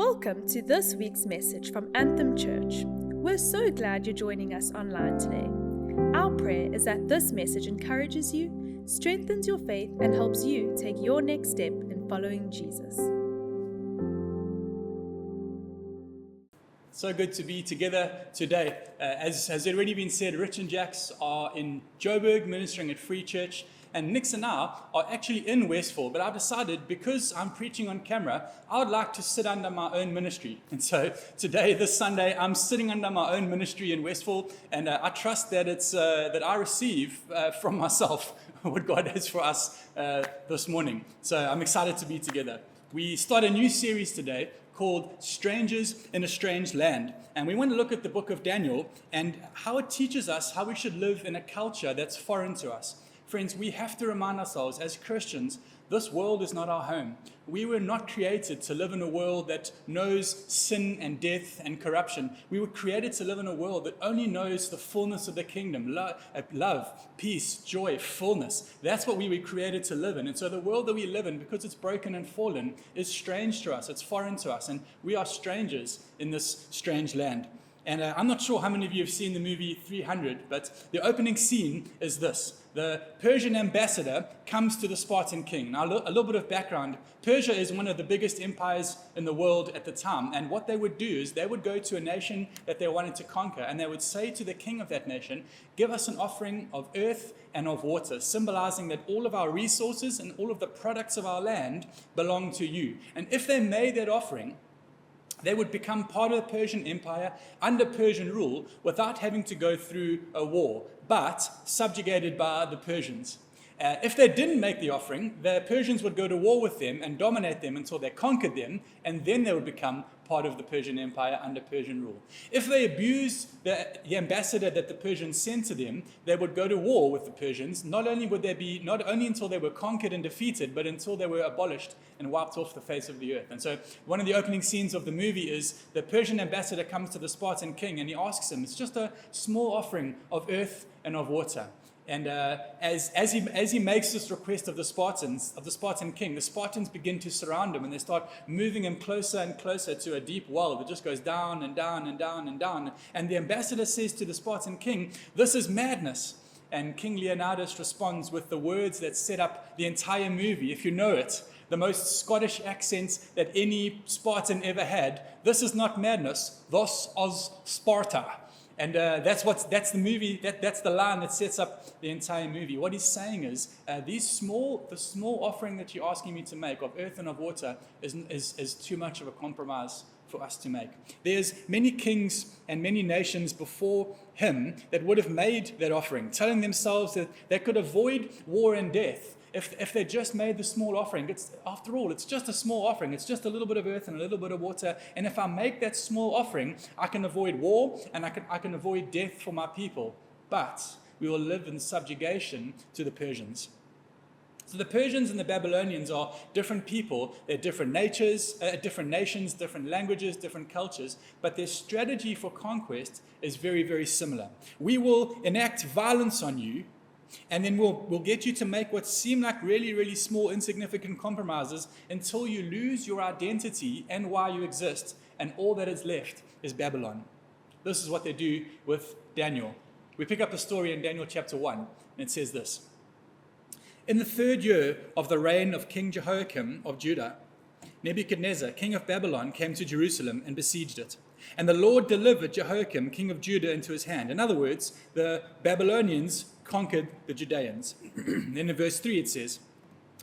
Welcome to this week's message from Anthem Church. We're so glad you're joining us online today. Our prayer is that this message encourages you, strengthens your faith, and helps you take your next step in following Jesus. So good to be together today. As has already been said, Rich and Jax are in Joburg ministering at Free Church, and Nix and I are actually in Westfall, but I decided because I'm preaching on camera, I would like to sit under my own ministry. And so today, this Sunday, I'm sitting under my own ministry in Westfall, and I trust that it's that I receive from myself what God has for us this morning. So I'm excited to be together. We start a new series today called Strangers in a Strange Land. And we want to look at the book of Daniel and how it teaches us how we should live in a culture that's foreign to us. Friends, we have to remind ourselves as Christians, this world is not our home. We were not created to live in a world that knows sin and death and corruption. We were created to live in a world that only knows the fullness of the kingdom, love, peace, joy, fullness. That's what we were created to live in. And so the world that we live in, because it's broken and fallen, is strange to us. It's foreign to us. And we are strangers in this strange land. And I'm not sure how many of you have seen the movie 300, but the opening scene is this. The Persian ambassador comes to the Spartan king. Now, a little bit of background. Persia is one of the biggest empires in the world at the time. And what they would do is they would go to a nation that they wanted to conquer, and they would say to the king of that nation, give us an offering of earth and of water, symbolizing that all of our resources and all of the products of our land belong to you. And if they made that offering, they would become part of the Persian Empire under Persian rule without having to go through a war, but subjugated by the Persians. If they didn't make the offering, the Persians would go to war with them and dominate them until they conquered them, and then they would become part of the Persian Empire under Persian rule. If they abused the ambassador that the Persians sent to them, they would go to war with the Persians. Not only until they were conquered and defeated, but until they were abolished and wiped off the face of the earth. And so one of the opening scenes of the movie is the Persian ambassador comes to the Spartan king and he asks him, it's just a small offering of earth and of water. And as he makes this request of the Spartan king, the Spartans begin to surround him, and they start moving him closer and closer to a deep well that just goes down and down and down and down. And the ambassador says to the Spartan king, this is madness. And King Leonidas responds with the words that set up the entire movie, if you know it, the most Scottish accent that any Spartan ever had. This is not madness, thus os Sparta. And that's the movie. That's the line that sets up the entire movie. What he's saying is, the small offering that you're asking me to make of earth and of water is too much of a compromise for us to make. There's many kings and many nations before him that would have made that offering, telling themselves that they could avoid war and death if they just made the small offering. After all, it's just a small offering. It's just a little bit of earth and a little bit of water. And if I make that small offering, I can avoid war and I can avoid death for my people. But we will live in subjugation to the Persians. So the Persians and the Babylonians are different people. They're different natures, different nations, different languages, different cultures. But their strategy for conquest is very, very similar. We will enact violence on you, and then we'll get you to make what seem like really, really small, insignificant compromises until you lose your identity and why you exist, and all that is left is Babylon. This is what they do with Daniel. We pick up the story in Daniel chapter 1, and it says this. In the 3rd year of the reign of King Jehoiakim of Judah, Nebuchadnezzar, king of Babylon, came to Jerusalem and besieged it. And the Lord delivered Jehoiakim, king of Judah, into his hand. In other words, the Babylonians conquered the Judeans. Then in verse 3 it says,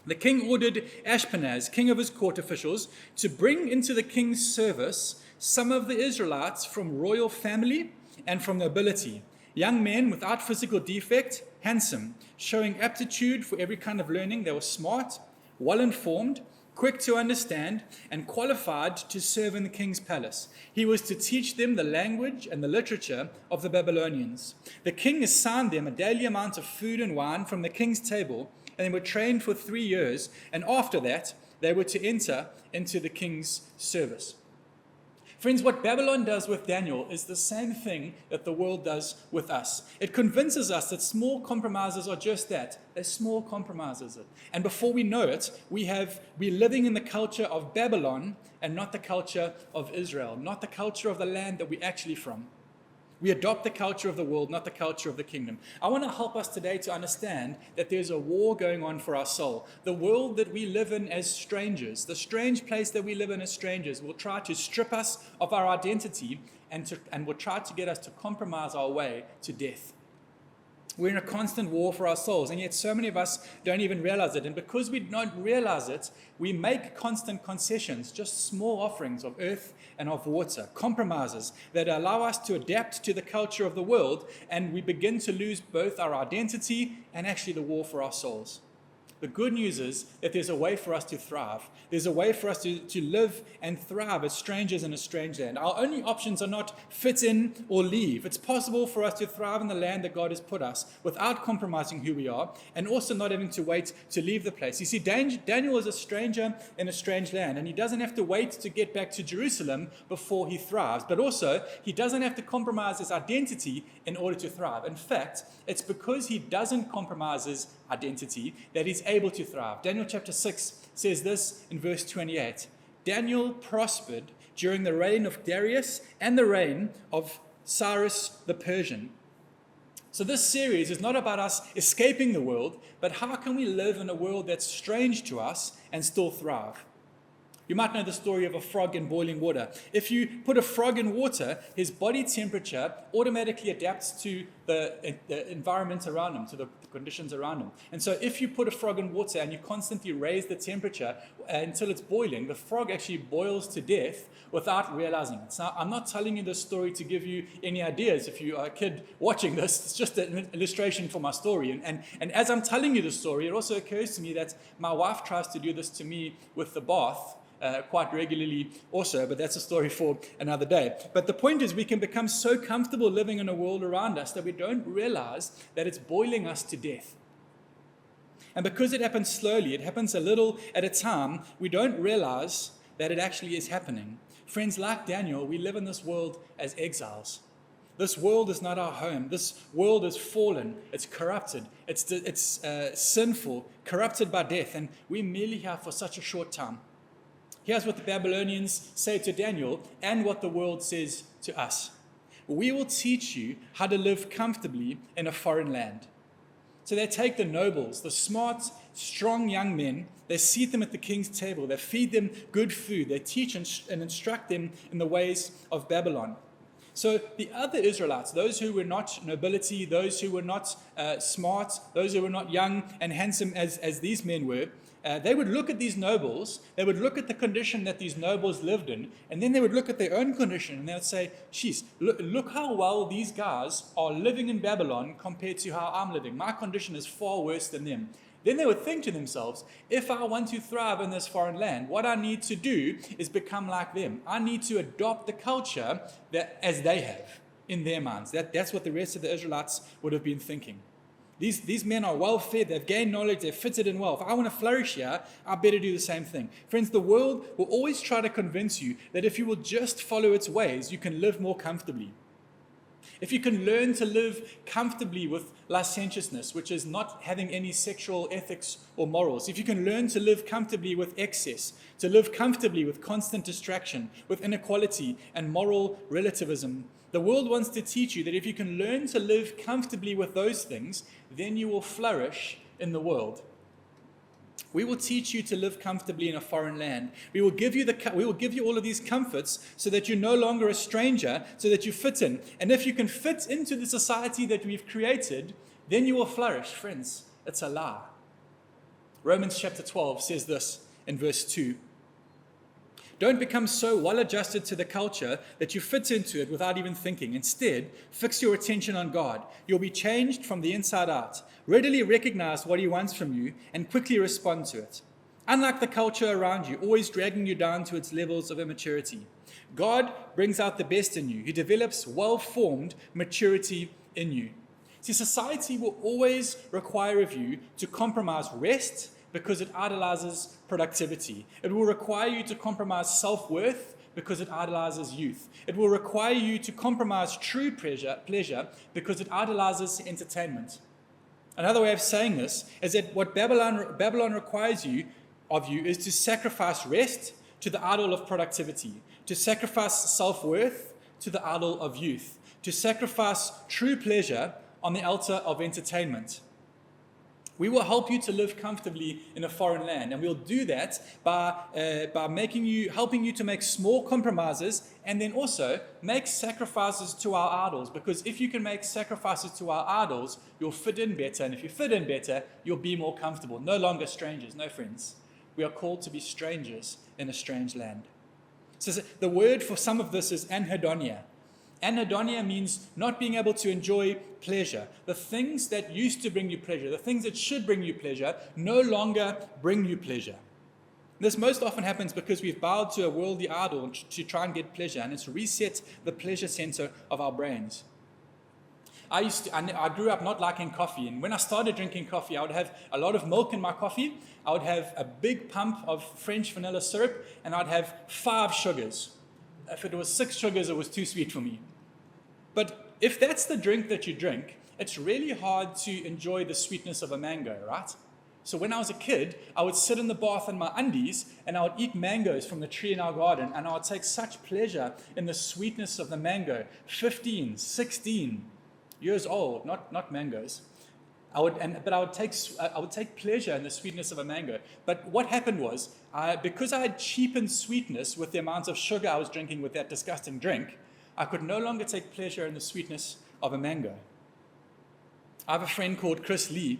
the king ordered Ashpenaz, king of his court officials, to bring into the king's service some of the Israelites from royal family and from nobility, young men without physical defect, handsome, showing aptitude for every kind of learning. They were smart, well-informed, quick to understand, and qualified to serve in the king's palace. He was to teach them the language and the literature of the Babylonians. The king assigned them a daily amount of food and wine from the king's table, and they were trained for 3 years, and after that, they were to enter into the king's service. Friends, what Babylon does with Daniel is the same thing that the world does with us. It convinces us that small compromises are just that. They're small compromises. And before we know it, we're living in the culture of Babylon and not the culture of Israel, not the culture of the land that we're actually from. We adopt the culture of the world, not the culture of the kingdom. I want to help us today to understand that there's a war going on for our soul. The world that we live in as strangers, the strange place that we live in as strangers, will try to strip us of our identity and will try to get us to compromise our way to death. We're in a constant war for our souls, and yet so many of us don't even realize it. And because we don't realize it, we make constant concessions, just small offerings of earth and of water, compromises that allow us to adapt to the culture of the world, and we begin to lose both our identity and actually the war for our souls. The good news is that there's a way for us to thrive. There's a way for us to live and thrive as strangers in a strange land. Our only options are not fit in or leave. It's possible for us to thrive in the land that God has put us without compromising who we are and also not having to wait to leave the place. You see, Daniel is a stranger in a strange land, and he doesn't have to wait to get back to Jerusalem before he thrives. But also, he doesn't have to compromise his identity in order to thrive. In fact, it's because he doesn't compromise his identity that he's able to thrive. Daniel chapter 6 says this in verse 28. Daniel prospered during the reign of Darius and the reign of Cyrus the Persian. So this series is not about us escaping the world, but how can we live in a world that's strange to us and still thrive? You might know the story of a frog in boiling water. If you put a frog in water, his body temperature automatically adapts to the environment around him, to the conditions around him. And so if you put a frog in water and you constantly raise the temperature until it's boiling, the frog actually boils to death without realizing it. Now, I'm not telling you this story to give you any ideas. If you are a kid watching this, it's just an illustration for my story. And as I'm telling you the story, it also occurs to me that my wife tries to do this to me with the bath. Quite regularly also, but that's a story for another day. But the point is, we can become so comfortable living in a world around us that we don't realize that it's boiling us to death. And because it happens slowly, it happens a little at a time, we don't realize that it actually is happening. Friends, like Daniel, we live in this world as exiles. This world is not our home. This world is fallen. It's corrupted. It's sinful, corrupted by death, and we're merely here for such a short time. Here's what the Babylonians say to Daniel and what the world says to us. We will teach you how to live comfortably in a foreign land. So they take the nobles, the smart, strong young men, they seat them at the king's table, they feed them good food, they teach and instruct them in the ways of Babylon. So the other Israelites, those who were not nobility, those who were not smart, those who were not young and handsome as these men were, they would look at these nobles, they would look at the condition that these nobles lived in, and then they would look at their own condition, and they would say, geez, look how well these guys are living in Babylon compared to how I'm living. My condition is far worse than them. Then they would think to themselves, if I want to thrive in this foreign land, what I need to do is become like them. I need to adopt the culture that as they have in their minds. That's what the rest of the Israelites would have been thinking. These men are well fed, they've gained knowledge, they're fitted in well. If I want to flourish here, I better do the same thing. Friends, the world will always try to convince you that if you will just follow its ways, you can live more comfortably. If you can learn to live comfortably with licentiousness, which is not having any sexual ethics or morals, if you can learn to live comfortably with excess, to live comfortably with constant distraction, with inequality and moral relativism, the world wants to teach you that if you can learn to live comfortably with those things, then you will flourish in the world. We will teach you to live comfortably in a foreign land. We will give you all of these comforts so that you're no longer a stranger, so that you fit in. And if you can fit into the society that we've created, then you will flourish. Friends, it's a lie. Romans chapter 12 says this in verse 2. Don't become so well adjusted to the culture that you fit into it without even thinking. Instead, fix your attention on God. You'll be changed from the inside out. Readily recognize what He wants from you and quickly respond to it. Unlike the culture around you, always dragging you down to its levels of immaturity, God brings out the best in you. He develops well-formed maturity in you. See, society will always require of you to compromise rest because it idolizes productivity. It will require you to compromise self-worth because it idolizes youth. It will require you to compromise true pleasure because it idolizes entertainment. Another way of saying this is that what Babylon requires of you is to sacrifice rest to the idol of productivity, to sacrifice self-worth to the idol of youth, to sacrifice true pleasure on the altar of entertainment. We will help you to live comfortably in a foreign land, and we'll do that by helping you to make small compromises and then also make sacrifices to our idols, because if you can make sacrifices to our idols, you'll fit in better, and if you fit in better, you'll be more comfortable. No longer strangers, no friends. We are called to be strangers in a strange land. So the word for some of this is anhedonia. Anhedonia means not being able to enjoy pleasure. The things that used to bring you pleasure, the things that should bring you pleasure, no longer bring you pleasure. This most often happens because we've bowed to a worldly idol to try and get pleasure, and it's reset the pleasure center of our brains. I grew up not liking coffee, and when I started drinking coffee, I would have a lot of milk in my coffee, I would have a big pump of French vanilla syrup, and I'd have 5 sugars. If it was 6 sugars, it was too sweet for me. But if that's the drink that you drink, it's really hard to enjoy the sweetness of a mango, right? So when I was a kid, I would sit in the bath in my undies and I would eat mangoes from the tree in our garden, and I would take such pleasure in the sweetness of the mango. 15, 16 years old, not mangoes. I would take pleasure in the sweetness of a mango. But what happened was, because I had cheapened sweetness with the amount of sugar I was drinking with that disgusting drink, I could no longer take pleasure in the sweetness of a mango. I have a friend called Chris Lee,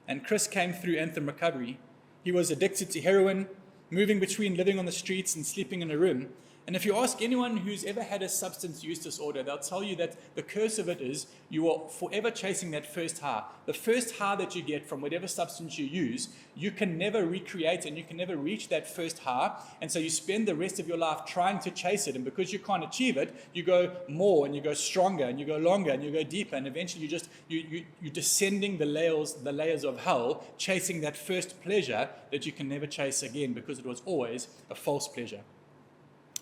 and Chris came through Anthem recovery. He was addicted to heroin, moving between living on the streets and sleeping in a room. And if you ask anyone who's ever had a substance use disorder, they'll tell you that the curse of it is you are forever chasing that first high. The first high that you get from whatever substance you use, you can never recreate and you can never reach that first high. And so you spend the rest of your life trying to chase it. And because you can't achieve it, you go more and you go stronger and you go longer and you go deeper. And eventually you're descending the layers of hell, chasing that first pleasure that you can never chase again because it was always a false pleasure.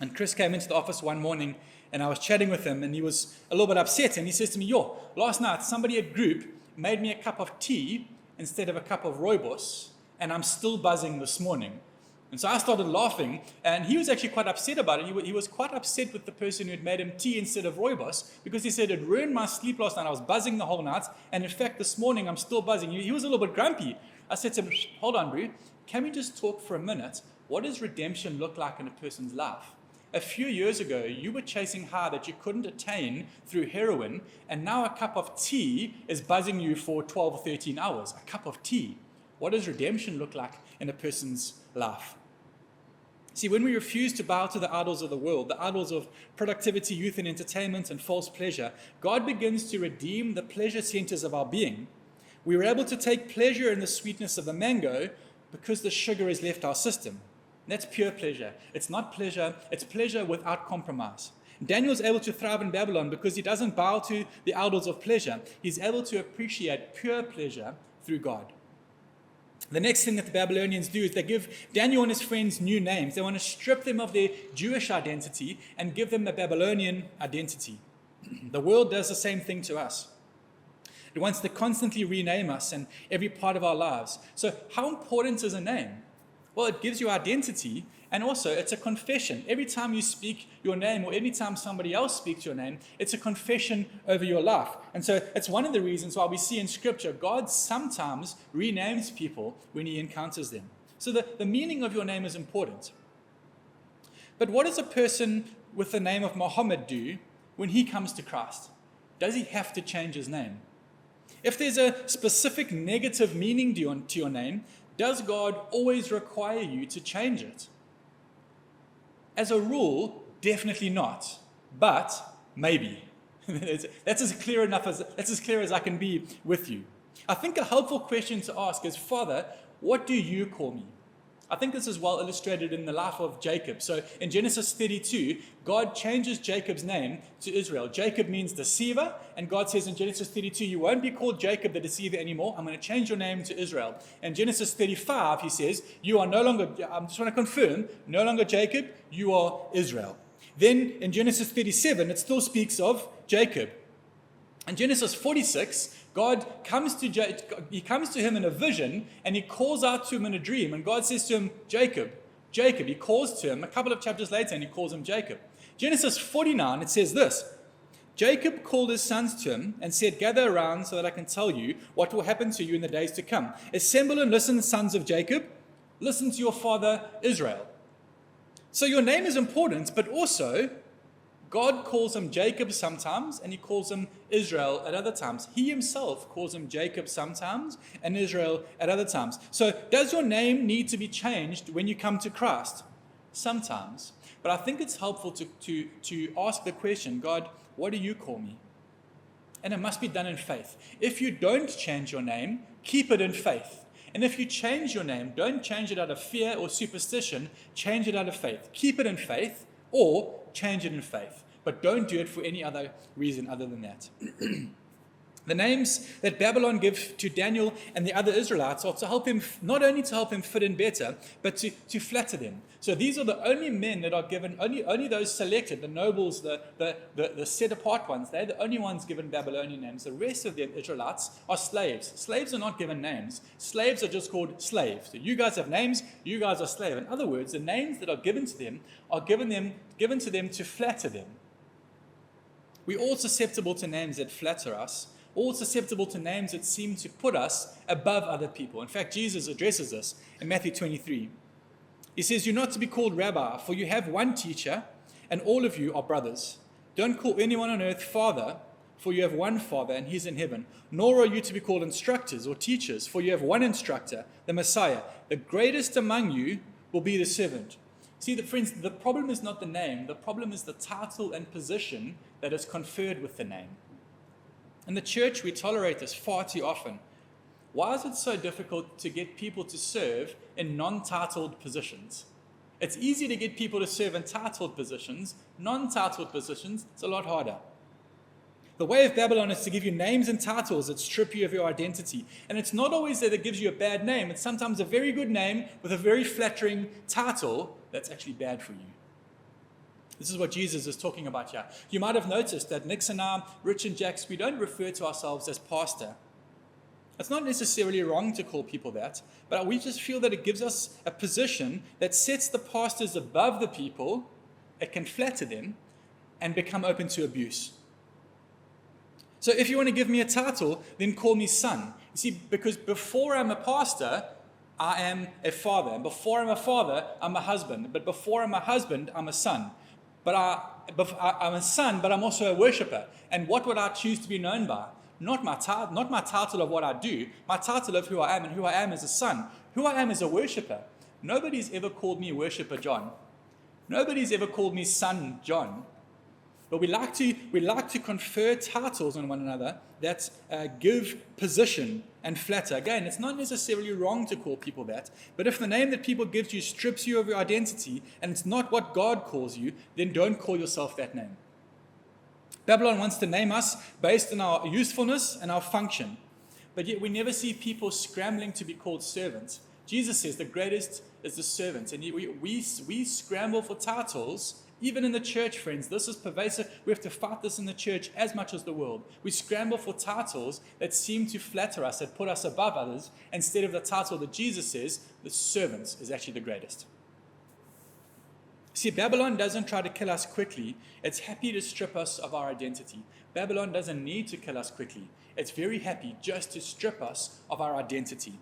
And Chris came into the office one morning, and I was chatting with him, and he was a little bit upset, and he says to me, last night somebody at group made me a cup of tea instead of a cup of rooibos, and I'm still buzzing this morning. And so I started laughing, and he was actually quite upset about it. He was quite upset with the person who had made him tea instead of rooibos, because he said it ruined my sleep last night. I was buzzing the whole night, and in fact this morning I'm still buzzing. He was a little bit grumpy. I said to him, hold on, bro, can we just talk for a minute? What does redemption look like in a person's life? A few years ago, you were chasing high that you couldn't attain through heroin, and now a cup of tea is buzzing you for 12 or 13 hours. A cup of tea. What does redemption look like in a person's life? See, when we refuse to bow to the idols of the world, the idols of productivity, youth, and entertainment, and false pleasure, God begins to redeem the pleasure centers of our being. We were able to take pleasure in the sweetness of the mango because the sugar has left our system. That's pure pleasure. It's not pleasure, it's pleasure without compromise. Daniel's able to thrive in Babylon because he doesn't bow to the idols of pleasure. He's able to appreciate pure pleasure through God. The next thing that the Babylonians do is they give Daniel and his friends new names. They want to strip them of their Jewish identity and give them a Babylonian identity. The world does the same thing to us. It wants to constantly rename us and every part of our lives. So how important is a name? Well, it gives you identity, and also it's a confession. Every time you speak your name, or any time somebody else speaks your name, it's a confession over your life. And so it's one of the reasons why we see in Scripture, God sometimes renames people when he encounters them. So the meaning of your name is important. But what does a person with the name of Muhammad do when he comes to Christ? Does he have to change his name? If there's a specific negative meaning to your name, does God always require you to change it? As a rule, definitely not, but maybe. That's as clear as I can be with you. I think a helpful question to ask is, Father, what do you call me? I think this is well illustrated in the life of Jacob. So in Genesis 32, God changes Jacob's name to Israel. Jacob means deceiver, and God says in Genesis 32, you won't be called Jacob the deceiver anymore. I'm going to change your name to Israel. In Genesis 35, he says, you are no longer, I just want to confirm, no longer Jacob, you are Israel. Then in Genesis 37, it still speaks of Jacob. In Genesis 46, God comes to him in a vision, and he calls out to him in a dream. And God says to him, Jacob, Jacob. He calls to him a couple of chapters later, and he calls him Jacob. Genesis 49, it says this: Jacob called his sons to him and said, gather around so that I can tell you what will happen to you in the days to come. Assemble and listen, sons of Jacob. Listen to your father Israel. So your name is important, but also God calls him Jacob sometimes, and he calls him Israel at other times. He himself calls him Jacob sometimes and Israel at other times. So does your name need to be changed when you come to Christ? Sometimes. But I think it's helpful to ask the question, God, what do you call me? And it must be done in faith. If you don't change your name, keep it in faith. And if you change your name, don't change it out of fear or superstition, change it out of faith. Keep it in faith or change it in faith. But don't do it for any other reason other than that. The names that Babylon gives to Daniel and the other Israelites are to help him, not only to help him fit in better, but to flatter them. So these are the only men that are given, only those selected, the nobles, the set apart ones. They're the only ones given Babylonian names. The rest of the Israelites are slaves. Slaves are not given names. Slaves are just called slaves. So you guys have names, you guys are slaves. In other words, the names that are given to them are given to them to flatter them. We're all susceptible to names that flatter us, all susceptible to names that seem to put us above other people. In fact, Jesus addresses this in Matthew 23. He says, you're not to be called rabbi, for you have one teacher, and all of you are brothers. Don't call anyone on earth father, for you have one Father, and he's in heaven. Nor are you to be called instructors or teachers, for you have one instructor, the Messiah. The greatest among you will be the servant. See, friends, the problem is not the name. The problem is the title and position that is conferred with the name. In the church, we tolerate this far too often. Why is it so difficult to get people to serve in non-titled positions? It's easy to get people to serve in titled positions. Non-titled positions, it's a lot harder. The way of Babylon is to give you names and titles that strip you of your identity. And it's not always that it gives you a bad name. It's sometimes a very good name with a very flattering title that's actually bad for you. This is what Jesus is talking about here. You might have noticed that Nix and I, Rich and Jax, we don't refer to ourselves as pastor. It's not necessarily wrong to call people that, but we just feel that it gives us a position that sets the pastors above the people. It can flatter them and become open to abuse. So if you want to give me a title, then call me son. You see, because before I'm a pastor, I am a father. And before I'm a father, I'm a husband. But before I'm a husband, I'm a son. But I'm a son, but I'm also a worshiper. And what would I choose to be known by? Not my title of what I do, my title of who I am, and who I am as a son, who I am as a worshiper. Nobody's ever called me worshiper John. Nobody's ever called me son John. But we like to confer titles on one another that give position and flatter. Again, it's not necessarily wrong to call people that, but if the name that people give you strips you of your identity and it's not what God calls you, then don't call yourself that name. Babylon wants to name us based on our usefulness and our function, but yet we never see people scrambling to be called servants. Jesus says the greatest is the servant, and we scramble for titles. Even in the church, friends, this is pervasive. We have to fight this in the church as much as the world. We scramble for titles that seem to flatter us, that put us above others, instead of the title that Jesus says, the servant is actually the greatest. See, Babylon doesn't try to kill us quickly. It's happy to strip us of our identity. Babylon doesn't need to kill us quickly. It's very happy just to strip us of our identity.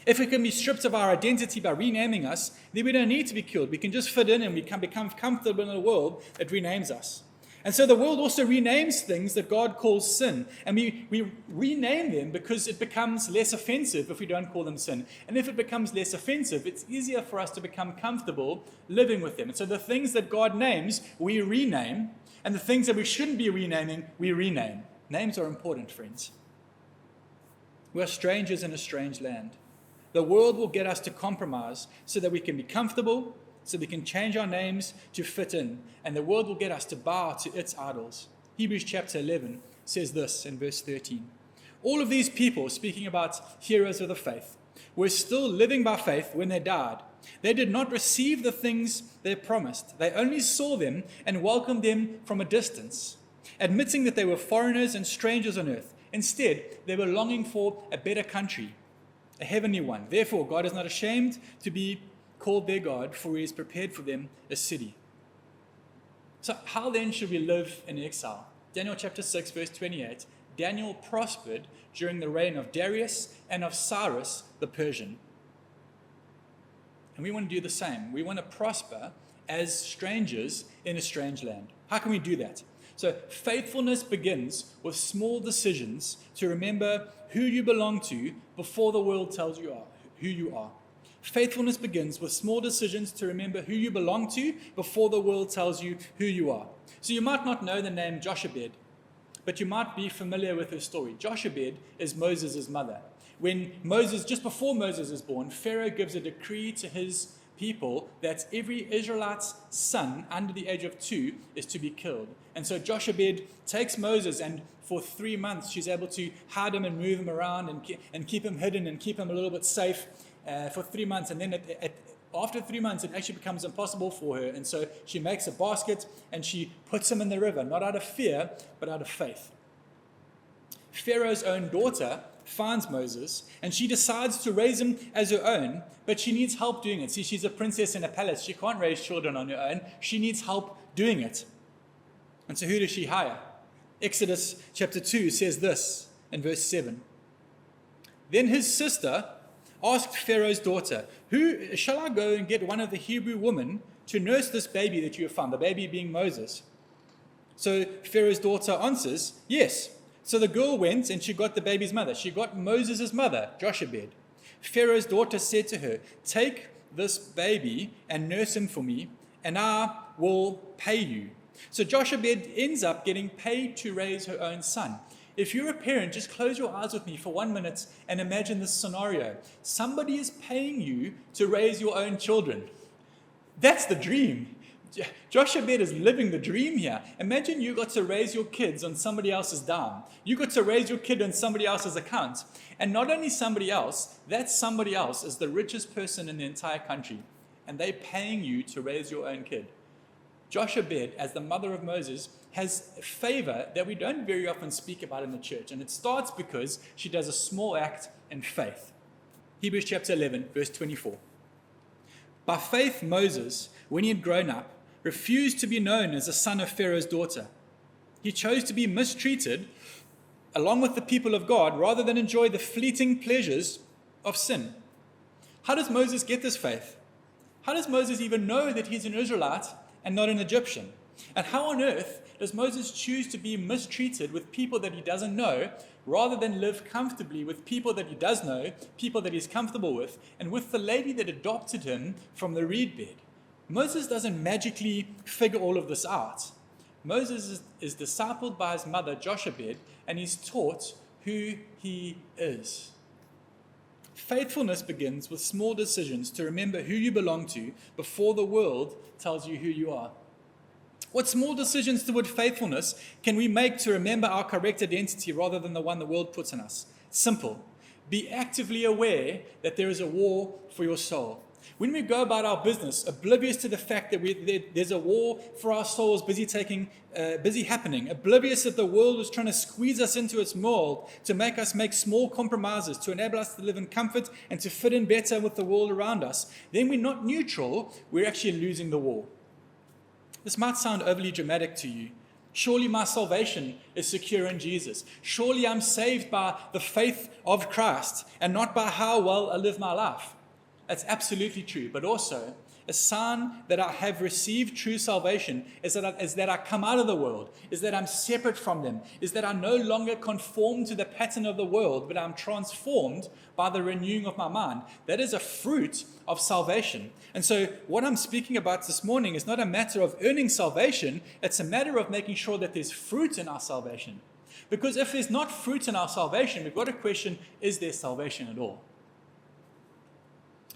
If we can be stripped of our identity by renaming us, then we don't need to be killed. We can just fit in and we can become comfortable in a world that renames us. And so the world also renames things that God calls sin. And we rename them because it becomes less offensive if we don't call them sin. And if it becomes less offensive, it's easier for us to become comfortable living with them. And so the things that God names, we rename. And the things that we shouldn't be renaming, we rename. Names are important, friends. We are strangers in a strange land. The world will get us to compromise so that we can be comfortable, so we can change our names to fit in. And the world will get us to bow to its idols. Hebrews chapter 11 says this in verse 13. All of these people, speaking about heroes of the faith, were still living by faith when they died. They did not receive the things they promised. They only saw them and welcomed them from a distance, admitting that they were foreigners and strangers on earth. Instead, they were longing for a better country, a heavenly one. Therefore, God is not ashamed to be called their God, for he has prepared for them a city. So how then should we live in exile? Daniel chapter 6, verse 28. Daniel prospered during the reign of Darius and of Cyrus the Persian. And we want to do the same. We want to prosper as strangers in a strange land. How can we do that? So faithfulness begins with small decisions to remember who you belong to before the world tells you who you are. Faithfulness begins with small decisions to remember who you belong to before the world tells you who you are. So you might not know the name Jochebed, but you might be familiar with her story. Jochebed is Moses' mother. Just before Moses is born, Pharaoh gives a decree to his people that every Israelite's son under the age of 2 is to be killed. And so Jochebed takes Moses, and for 3 months she's able to hide him and move him around and keep him hidden and keep him a little bit safe for 3 months. And then after 3 months, it actually becomes impossible for her. And so she makes a basket and she puts him in the river, not out of fear, but out of faith. Pharaoh's own daughter finds Moses, and she decides to raise him as her own, but she needs help doing it. See, she's a princess in a palace. She can't raise children on her own. She needs help doing it. And so who does she hire? Exodus chapter 2 says this in verse 7. Then his sister asked Pharaoh's daughter, shall I go and get one of the Hebrew women to nurse this baby that you have found, the baby being Moses? So Pharaoh's daughter answers, yes. So the girl went and she got the baby's mother. She got Moses' mother, Jochebed. Pharaoh's daughter said to her, take this baby and nurse him for me, and I will pay you. So Jochebed ends up getting paid to raise her own son. If you're a parent, just close your eyes with me for 1 minute and imagine this scenario. Somebody is paying you to raise your own children. That's the dream. Jochebed is living the dream here. Imagine you got to raise your kids on somebody else's dime. You got to raise your kid on somebody else's account. And not only somebody else, that somebody else is the richest person in the entire country. And they're paying you to raise your own kid. Jochebed, as the mother of Moses, has favor that we don't very often speak about in the church. And it starts because she does a small act in faith. Hebrews chapter 11, verse 24. By faith, Moses, when he had grown up, refused to be known as the son of Pharaoh's daughter. He chose to be mistreated along with the people of God rather than enjoy the fleeting pleasures of sin. How does Moses get this faith? How does Moses even know that he's an Israelite and not an Egyptian? And how on earth does Moses choose to be mistreated with people that he doesn't know rather than live comfortably with people that he does know, people that he's comfortable with, and with the lady that adopted him from the reed bed? Moses doesn't magically figure all of this out. Moses is discipled by his mother Jochebed, and he's taught who he is. Faithfulness begins with small decisions to remember who you belong to before the world tells you who you are. What small decisions toward faithfulness can we make to remember our correct identity rather than the one the world puts on us? Simple. Be actively aware that there is a war for your soul. When we go about our business, oblivious to the fact that there's a war for our souls busy happening, oblivious that the world is trying to squeeze us into its mold to make us make small compromises, to enable us to live in comfort and to fit in better with the world around us, then we're not neutral, we're actually losing the war. This might sound overly dramatic to you. Surely my salvation is secure in Jesus. Surely I'm saved by the faith of Christ and not by how well I live my life. That's absolutely true. But also, a sign that I have received true salvation is that I come out of the world, is that I'm separate from them, is that I no longer conform to the pattern of the world, but I'm transformed by the renewing of my mind. That is a fruit of salvation. And so what I'm speaking about this morning is not a matter of earning salvation, it's a matter of making sure that there's fruit in our salvation. Because if there's not fruit in our salvation, we've got to question, is there salvation at all?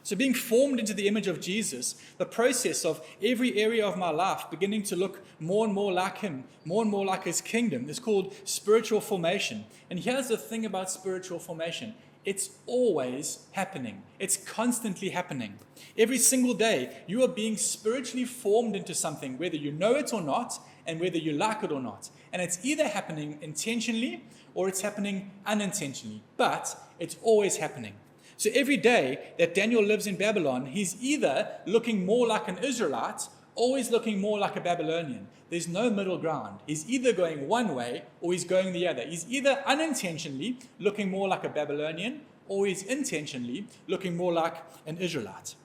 So being formed into the image of Jesus, the process of every area of my life beginning to look more and more like him, more and more like his kingdom, is called spiritual formation. And here's the thing about spiritual formation. It's always happening. It's constantly happening. Every single day, you are being spiritually formed into something, whether you know it or not, and whether you like it or not. And it's either happening intentionally or it's happening unintentionally. But it's always happening. So every day that Daniel lives in Babylon, he's either looking more like an Israelite, always looking more like a Babylonian. There's no middle ground. He's either going one way or he's going the other. He's either unintentionally looking more like a Babylonian or he's intentionally looking more like an Israelite.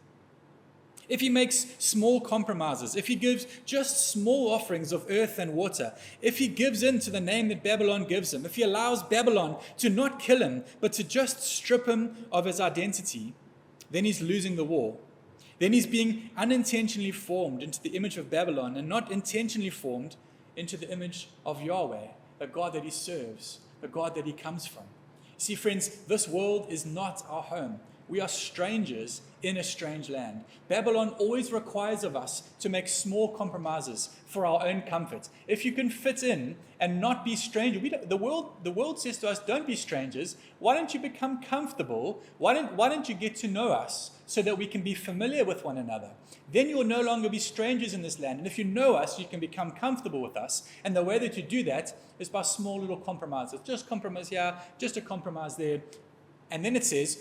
If he makes small compromises, if he gives just small offerings of earth and water, if he gives in to the name that Babylon gives him, if he allows Babylon to not kill him, but to just strip him of his identity, then he's losing the war. Then he's being unintentionally formed into the image of Babylon and not intentionally formed into the image of Yahweh, the God that he serves, the God that he comes from. See, friends, this world is not our home. We are strangers in a strange land. Babylon always requires of us to make small compromises for our own comfort. If you can fit in and not be strangers, the world says to us, don't be strangers. Why don't you become comfortable? Why don't you get to know us so that we can be familiar with one another? Then you'll no longer be strangers in this land. And if you know us, you can become comfortable with us. And the way that you do that is by small little compromises. Just compromise here, just a compromise there. And then it says,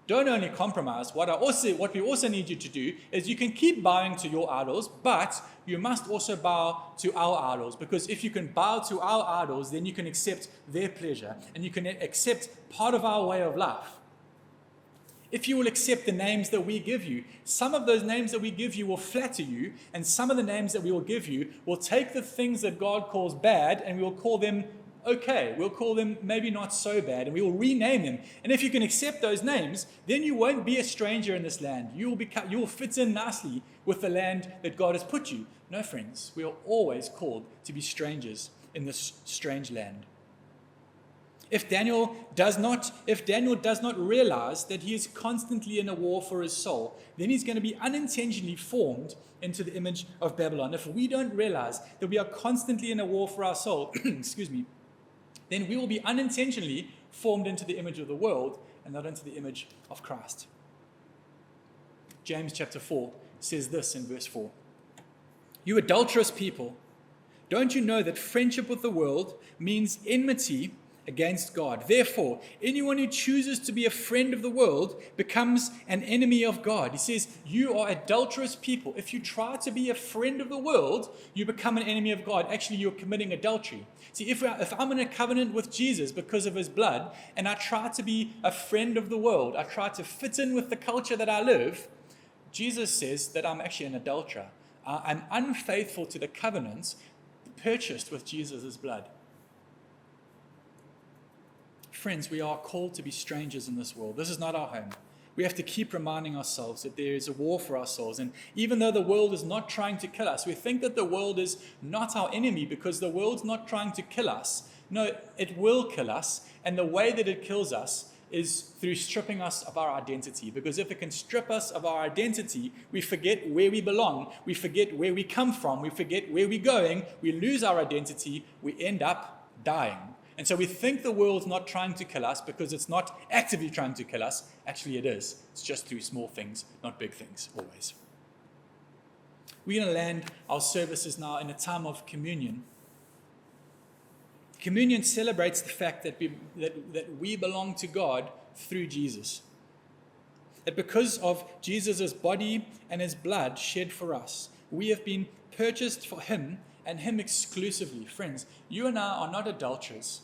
don't only compromise. What we also need you to do is you can keep bowing to your idols, but you must also bow to our idols. Because if you can bow to our idols, then you can accept their pleasure and you can accept part of our way of life. If you will accept the names that we give you, some of those names that we give you will flatter you, and some of the names that we will give you will take the things that God calls bad and we will call them okay. We'll call them maybe not so bad, and we will rename them. And if you can accept those names, then you won't be a stranger in this land. You will fit in nicely with the land that God has put you. No, friends, we are always called to be strangers in this strange land. If Daniel does not realize that he is constantly in a war for his soul, then he's going to be unintentionally formed into the image of Babylon. If we don't realize that we are constantly in a war for our soul, then we will be unintentionally formed into the image of the world and not into the image of Christ. James chapter 4 says this in verse 4. You adulterous people, don't you know that friendship with the world means enmity against God? Therefore, anyone who chooses to be a friend of the world becomes an enemy of God. He says, you are adulterous people. If you try to be a friend of the world, you become an enemy of God. Actually, you're committing adultery. See, if I'm in a covenant with Jesus because of his blood, and I try to be a friend of the world, I try to fit in with the culture that I live, Jesus says that I'm actually an adulterer. I'm unfaithful to the covenants purchased with Jesus' blood. Friends, we are called to be strangers in this world. This is not our home. We have to keep reminding ourselves that there is a war for our souls. And even though the world is not trying to kill us, we think that the world is not our enemy because the world's not trying to kill us. No, it will kill us. And the way that it kills us is through stripping us of our identity. Because if it can strip us of our identity, we forget where we belong. We forget where we come from. We forget where we're going. We lose our identity. We end up dying. And so we think the world's not trying to kill us because it's not actively trying to kill us. Actually, it is. It's just through small things, not big things, always. We're going to land our services now in a time of communion. Communion celebrates the fact that we belong to God through Jesus. That because of Jesus' body and his blood shed for us, we have been purchased for him and him exclusively. Friends, you and I are not adulterers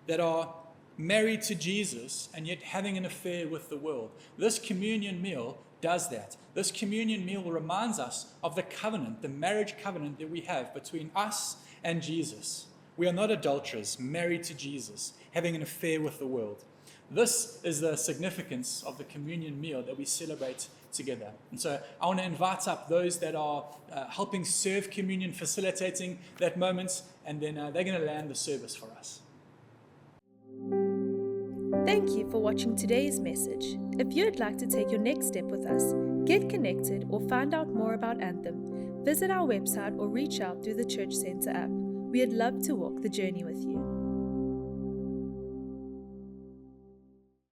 that are married to Jesus and yet having an affair with the world. This communion meal does that. This communion meal reminds us of the covenant, the marriage covenant that we have between us and Jesus. We are not adulterers, married to Jesus, having an affair with the world. This is the significance of the communion meal that we celebrate together. And so I want to invite up those that are helping serve communion, facilitating that moment, and then they're going to land the service for us. Thank you for watching today's message. If you'd like to take your next step with us, get connected, or find out more about Anthem, visit our website or reach out through the Church Center app. We'd love to walk the journey with you.